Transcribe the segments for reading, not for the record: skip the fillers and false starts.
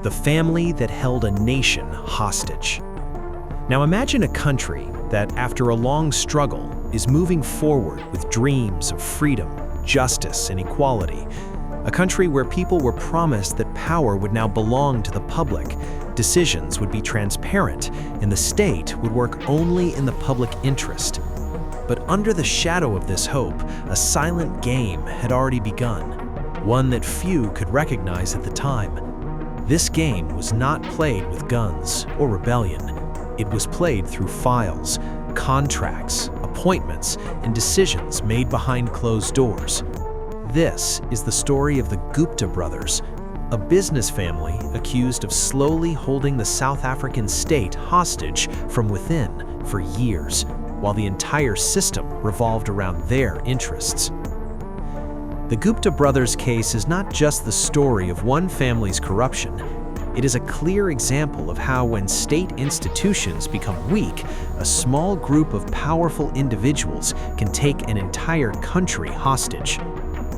the family that held a nation hostage. Now imagine a country that, after a long struggle, is moving forward with dreams of freedom, justice, and equality. A country where people were promised that power would now belong to the public, decisions would be transparent, and the state would work only in the public interest. But under the shadow of this hope, a silent game had already begun, one that few could recognize at the time. This game was not played with guns or rebellion. It was played through files, contracts, appointments, and decisions made behind closed doors. This is the story of the Gupta Brothers, a business family accused of slowly holding the South African state hostage from within for years, while the entire system revolved around their interests. The Gupta Brothers case is not just the story of one family's corruption. It is a clear example of how, when state institutions become weak, a small group of powerful individuals can take an entire country hostage.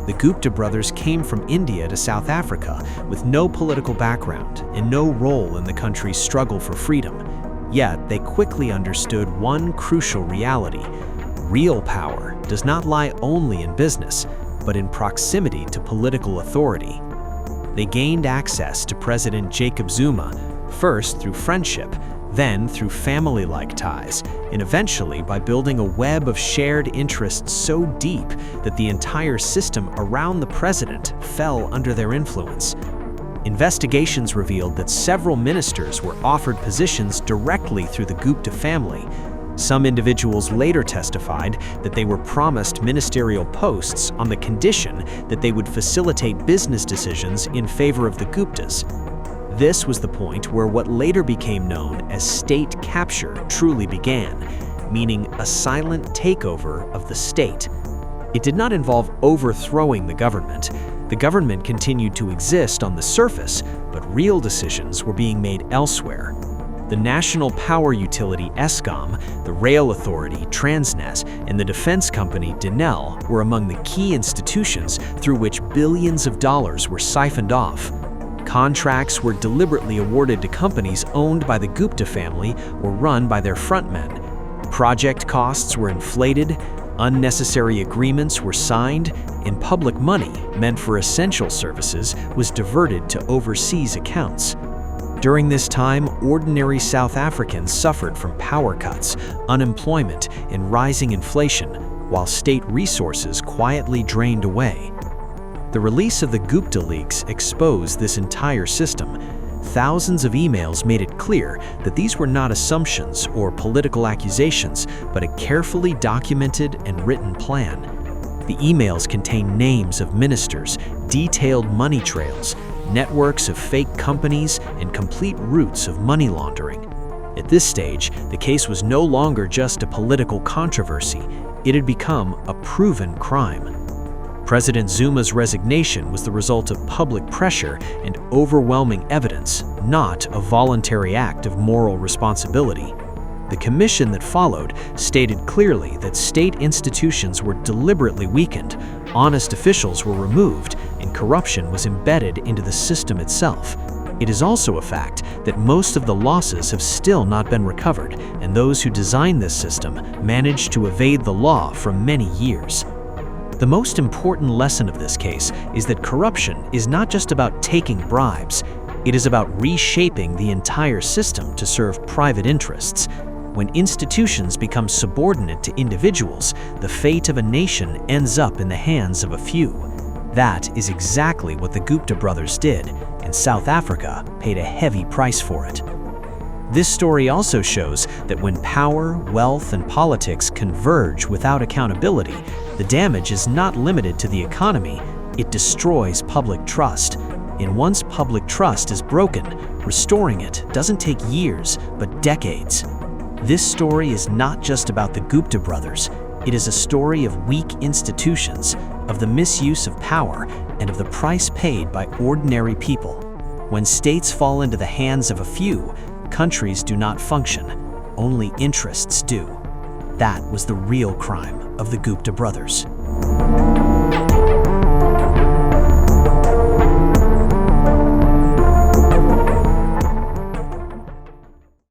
The Gupta brothers came from India to South Africa with no political background and no role in the country's struggle for freedom. Yet they quickly understood one crucial reality: real power does not lie only in business, but in proximity to political authority. They gained access to President Jacob Zuma, first through friendship, then through family-like ties, and eventually by building a web of shared interests so deep that the entire system around the president fell under their influence. Investigations revealed that several ministers were offered positions directly through the Gupta family. Some individuals later testified that they were promised ministerial posts on the condition that they would facilitate business decisions in favor of the Guptas. This was the point where what later became known as state capture truly began, meaning a silent takeover of the state. It did not involve overthrowing the government. The government continued to exist on the surface, but real decisions were being made elsewhere. The national power utility Eskom, the rail authority Transnet, and the defense company Denel were among the key institutions through which billions of dollars were siphoned off. Contracts were deliberately awarded to companies owned by the Gupta family or run by their frontmen. Project costs were inflated, unnecessary agreements were signed, and public money meant for essential services was diverted to overseas accounts. During this time, ordinary South Africans suffered from power cuts, unemployment, and rising inflation, while state resources quietly drained away. The release of the Gupta Leaks exposed this entire system. Thousands of emails made it clear that these were not assumptions or political accusations, but a carefully documented and written plan. The emails contained names of ministers, detailed money trails, networks of fake companies, and complete routes of money laundering. At this stage, the case was no longer just a political controversy. It had become a proven crime. President Zuma's resignation was the result of public pressure and overwhelming evidence, not a voluntary act of moral responsibility. The commission that followed stated clearly that state institutions were deliberately weakened, honest officials were removed, and corruption was embedded into the system itself. It is also a fact that most of the losses have still not been recovered, and those who designed this system managed to evade the law for many years. The most important lesson of this case is that corruption is not just about taking bribes. It is about reshaping the entire system to serve private interests. When institutions become subordinate to individuals, the fate of a nation ends up in the hands of a few. That is exactly what the Gupta brothers did, and South Africa paid a heavy price for it. This story also shows that when power, wealth, and politics converge without accountability, the damage is not limited to the economy, it destroys public trust. And once public trust is broken, restoring it doesn't take years, but decades. This story is not just about the Gupta brothers. It is a story of weak institutions, of the misuse of power, and of the price paid by ordinary people. When states fall into the hands of a few, countries do not function. Only interests do. That was the real crime of the Gupta brothers.